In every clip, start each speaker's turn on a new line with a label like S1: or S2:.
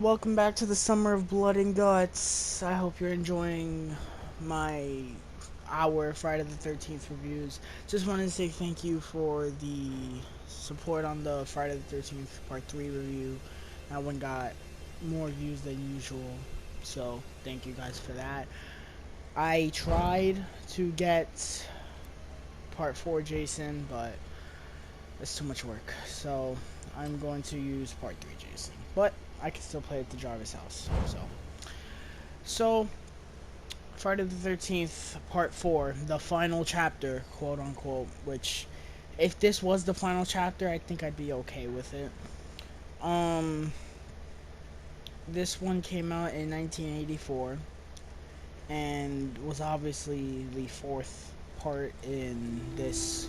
S1: Welcome back to the Summer of Blood and Guts. I hope you're enjoying my hour Friday the 13th reviews. Just wanted to say thank you for the support on the Friday the 13th Part 3 review. That one got more views than usual, so thank you guys for that. I tried to get Part 4 Jason, but it's too much work, so I'm going to use Part 3 Jason. But I can still play at the Jarvis house, so Friday the 13th, Part 4, the final chapter, quote unquote, which, if this was the final chapter, I think I'd be okay with it. Um, this one came out in 1984, and was obviously the fourth part in this,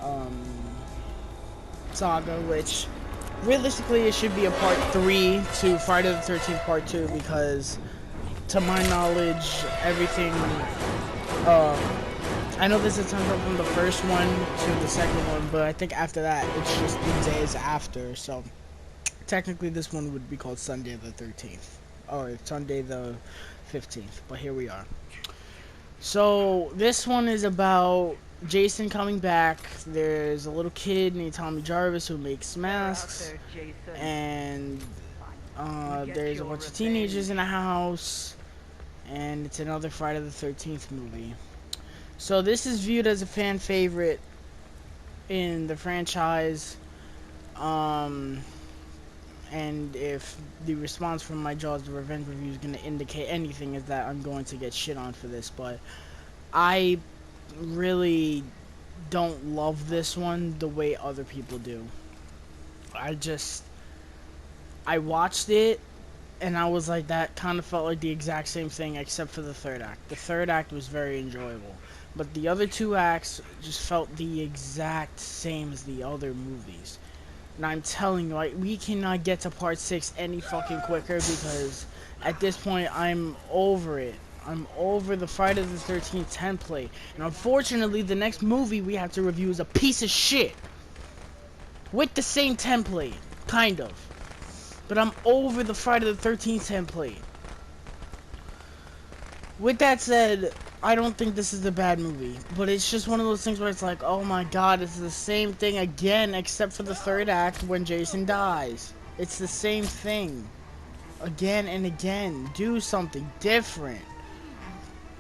S1: um, saga, which, realistically, it should be a part 3 to Friday the 13th Part 2, because to my knowledge, everything. Uh, I know this is turned up from the first one to the second one, but I think after that, it's just the days after. So technically, this one would be called Sunday the 13th or Sunday the 15th. But here we are. So this one is about Jason coming back. There's a little kid named Tommy Jarvis who makes masks, and there's a bunch of teenagers in the house, and it's another Friday the 13th movie. So this is viewed as a fan favorite in the franchise. Um, and if the response from my Jaws the Revenge review is going to indicate anything, is that I'm going to get shit on for this. But I really don't love this one the way other people do. I just, I watched it and I was like, that kind of felt like the exact same thing except for the third act. The third act was very enjoyable, but the other two acts just felt the exact same as the other movies. And I'm telling you, like, we cannot get to part 6 any fucking quicker, because at this point I'm over it. I'm over the Friday the 13th template. And unfortunately, the next movie we have to review is a piece of shit with the same template, kind of. But I'm over the Friday the 13th template. With that said, I don't think this is a bad movie, but it's just one of those things where it's like, oh my god, it's the same thing again, except for the third act when Jason dies. It's the same thing. Again and again. Do something different.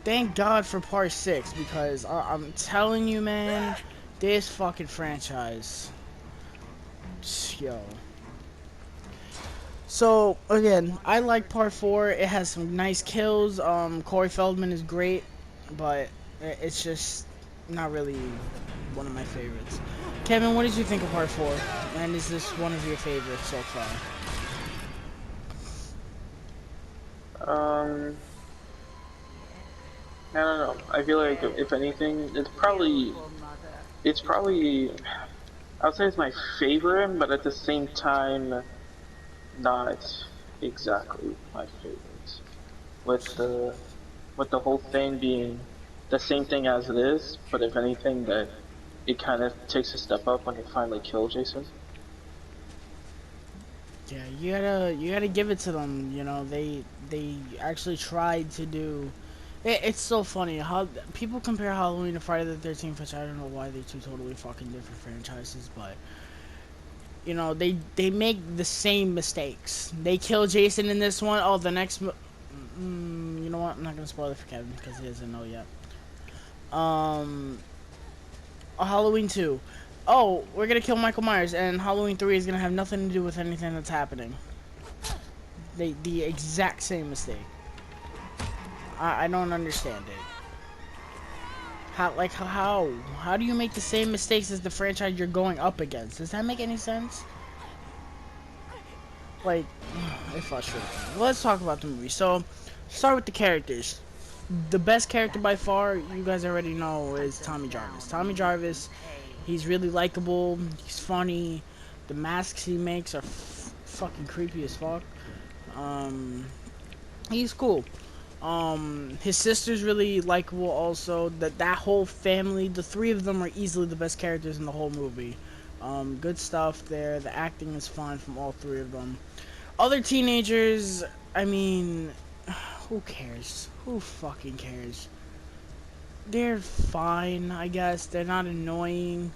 S1: Thank God for part 6, because I'm telling you, man, this fucking franchise. Yo. So again, I like part 4. It has some nice kills. Corey Feldman is great, but it's just not really one of my favorites. Kevin, what did you think of part 4? And is this one of your favorites so far?
S2: Um, I don't know. I feel like if anything, it's probably, I would say it's my favorite, but at the same time, not exactly my favorite. With the, with the whole thing being the same thing as it is, but if anything, that it kind of takes a step up when they finally kill Jason.
S1: Yeah, you gotta give it to them. You know, they actually tried to do. It's so funny how people compare Halloween to Friday the 13th, which I don't know why they're two totally fucking different franchises, but you know, they make the same mistakes. They kill Jason in this one. Oh, the next, you know what? I'm not gonna spoil it for Kevin because he doesn't know yet. Um, Halloween 2. Oh, we're gonna kill Michael Myers, and Halloween 3 is gonna have nothing to do with anything that's happening. The exact same mistake. I don't understand it. How do you make the same mistakes as the franchise you're going up against? Does that make any sense? Like, it frustrates me. Let's talk about the movie. So, start with the characters. The best character by far, you guys already know, is Tommy Jarvis. Tommy Jarvis, he's really likable. He's funny. The masks he makes are fucking creepy as fuck. Um, he's cool. His sister's really likable also. That whole family, the three of them are easily the best characters in the whole movie. Good stuff there. The acting is fine from all three of them. Other teenagers, I mean, who cares? Who fucking cares? They're fine, I guess. They're not annoying.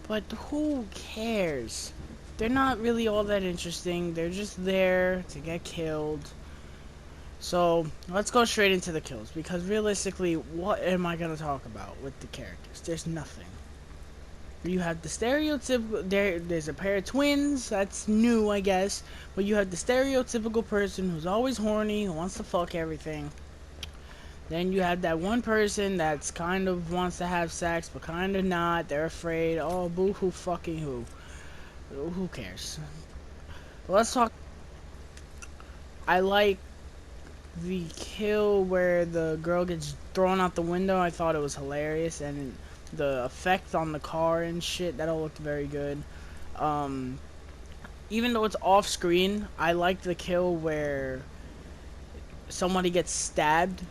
S1: But who cares? They're not really all that interesting. They're just there to get killed. So, let's go straight into the kills. Because realistically, what am I going to talk about with the characters? There's nothing. You have the stereotypical, there's a pair of twins, that's new I guess, but you have the stereotypical person who's always horny, who wants to fuck everything. Then you have that one person that's kind of wants to have sex, but kind of not, they're afraid, oh boo hoo fucking who cares. Let's talk, I like the kill where the girl gets thrown out the window. I thought it was hilarious, and the effect on the car and shit, that all looked very good. Even though it's off screen, I liked the kill where somebody gets stabbed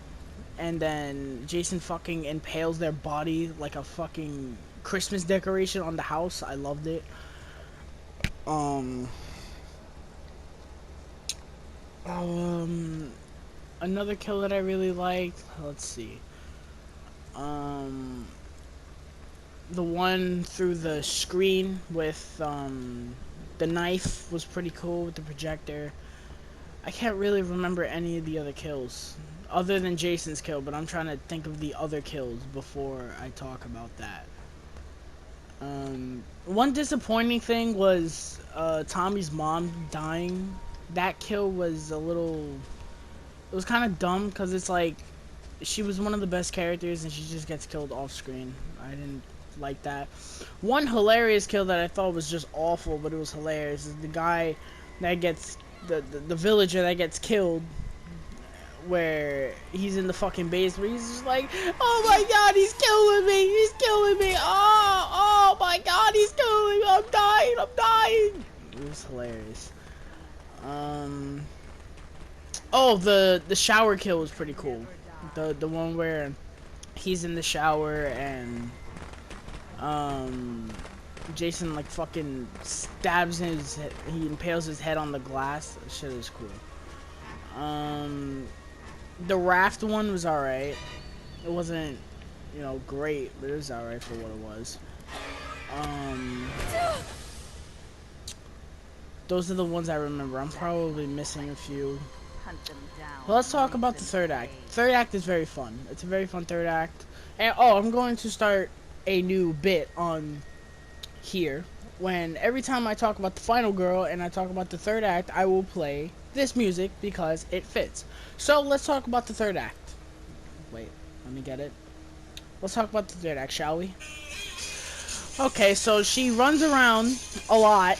S1: and then Jason fucking impales their body like a fucking Christmas decoration on the house. I loved it. Another kill that I really liked, let's see. The one through the screen with the knife was pretty cool with the projector. I can't really remember any of the other kills other than Jason's kill, but I'm trying to think of the other kills before I talk about that. One disappointing thing was Tommy's mom dying. That kill was a little, it was kind of dumb because it's like she was one of the best characters and she just gets killed off screen. I didn't like that. One hilarious kill that I thought was just awful, but it was hilarious, is the guy that gets the villager that gets killed, where he's in the fucking basement. He's just like, oh my god, he's killing me, he's killing me, oh my god, he's killing me, I'm dying. It was hilarious. Oh, the shower kill was pretty cool. The one where he's in the shower and Jason like fucking stabs his head, he impales his head on the glass. That shit is cool. The raft one was alright. It wasn't, you know, great, but it was alright for what it was. Those are the ones I remember. I'm probably missing a few. Well, let's talk about the third act. Third act is very fun. It's a very fun third act. And oh, I'm going to start a new bit on here. When every time I talk about the final girl and I talk about the third act, I will play this music because it fits. So let's talk about the third act. Wait, let me get it. Let's talk about the third act, shall we? Okay, so she runs around a lot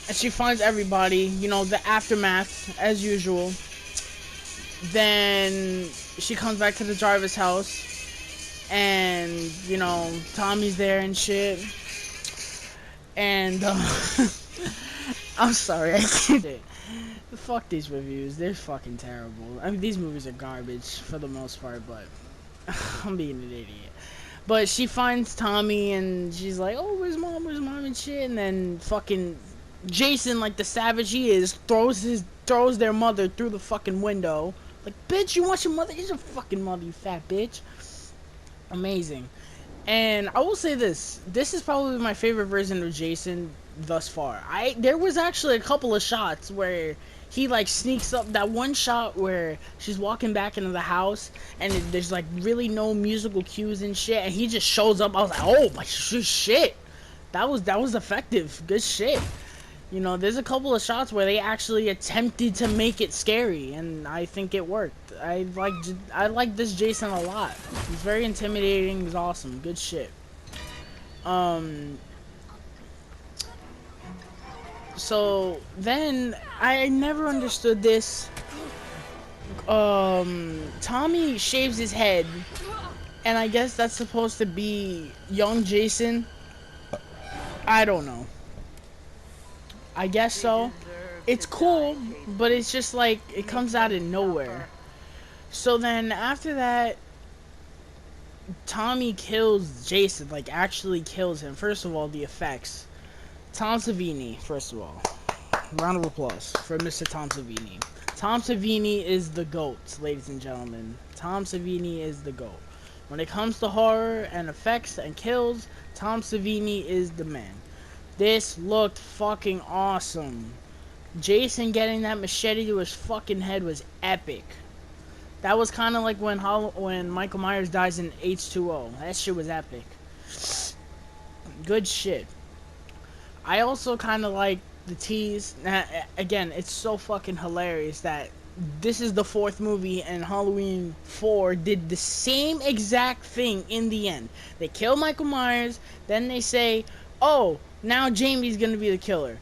S1: and she finds everybody, you know, the aftermath as usual. Then she comes back to the Jarvis house and, you know, Tommy's there and shit. And I'm sorry, I can't. Fuck these reviews, they're fucking terrible. I mean, these movies are garbage for the most part, but I'm being an idiot. But she finds Tommy and she's like, oh, where's mom and shit. And then fucking Jason, like the savage he is, throws their mother through the fucking window. Like, bitch, you want your mother? Here's your fucking mother, you fat bitch. Amazing. And I will say this is probably my favorite version of Jason thus far. There was actually a couple of shots where he like sneaks up. That one shot where she's walking back into the house and there's like really no musical cues and shit, and he just shows up. I was like, oh my shit, that was effective. Good shit. You know, there's a couple of shots where they actually attempted to make it scary, and I think it worked. I like this Jason a lot. He's very intimidating. He's awesome. Good shit. So then I never understood this. Tommy shaves his head, and I guess that's supposed to be young Jason. I don't know. I guess so. It's cool, but it's just like it comes out of nowhere. So then after that, Tommy kills Jason, like actually kills him. First of all, the effects. Tom Savini, first of all. round of applause for Mr. Tom Savini. Tom Savini is the GOAT, ladies and gentlemen. Tom Savini is the GOAT. When it comes to horror and effects and kills, Tom Savini is the man. This looked fucking awesome. Jason getting that machete to his fucking head was epic. That was kind of like when Michael Myers dies in H2O. That shit was epic. Good shit. I also kind of like the tease. Again, it's so fucking hilarious that this is the fourth movie and Halloween 4 did the same exact thing in the end. They kill Michael Myers, then they say, oh, now Jamie's gonna be the killer.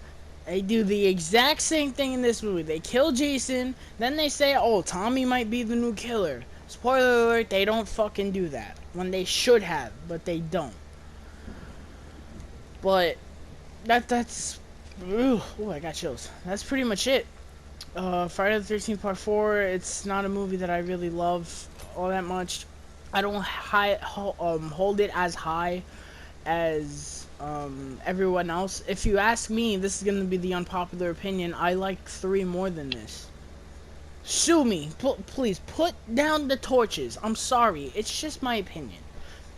S1: They do the exact same thing in this movie. They kill Jason, then they say, oh, Tommy might be the new killer. Spoiler alert, they don't fucking do that. When they should have, but they don't. But that's ooh, I got chills. That's pretty much it. Friday the 13th Part 4, it's not a movie that I really love all that much. I don't hold it as high as everyone else. If you ask me, this is going to be the unpopular opinion. I like 3 more than this. Sue me. Please, put down the torches. I'm sorry. It's just my opinion.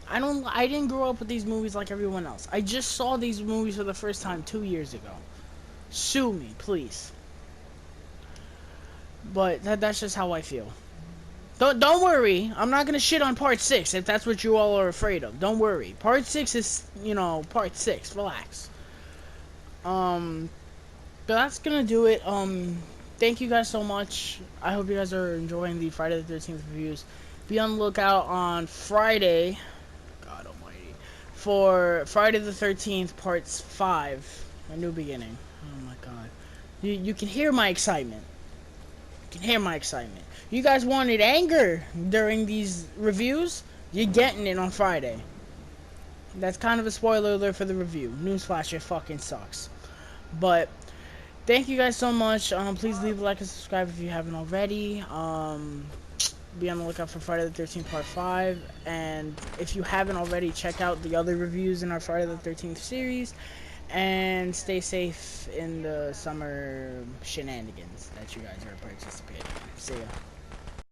S1: I didn't grow up with these movies like everyone else. I just saw these movies for the first time 2 years ago. Sue me, please. But that's just how I feel. Don't worry. I'm not gonna shit on Part 6 if that's what you all are afraid of. Don't worry. Part 6 is, Part 6. Relax. But that's gonna do it. Thank you guys so much. I hope you guys are enjoying the Friday the 13th reviews. Be on the lookout on Friday. God almighty. For Friday the 13th Parts 5. A New Beginning. Oh my god. You can hear my excitement. You can hear my excitement. You guys wanted anger during these reviews? You're getting it on Friday. That's kind of a spoiler alert for the review. Newsflash, it fucking sucks. But thank you guys so much. Please leave a like and subscribe if you haven't already. Be on the lookout for Friday the 13th Part 5. And if you haven't already, check out the other reviews in our Friday the 13th series. And stay safe in the summer shenanigans that you guys are participating in. See ya.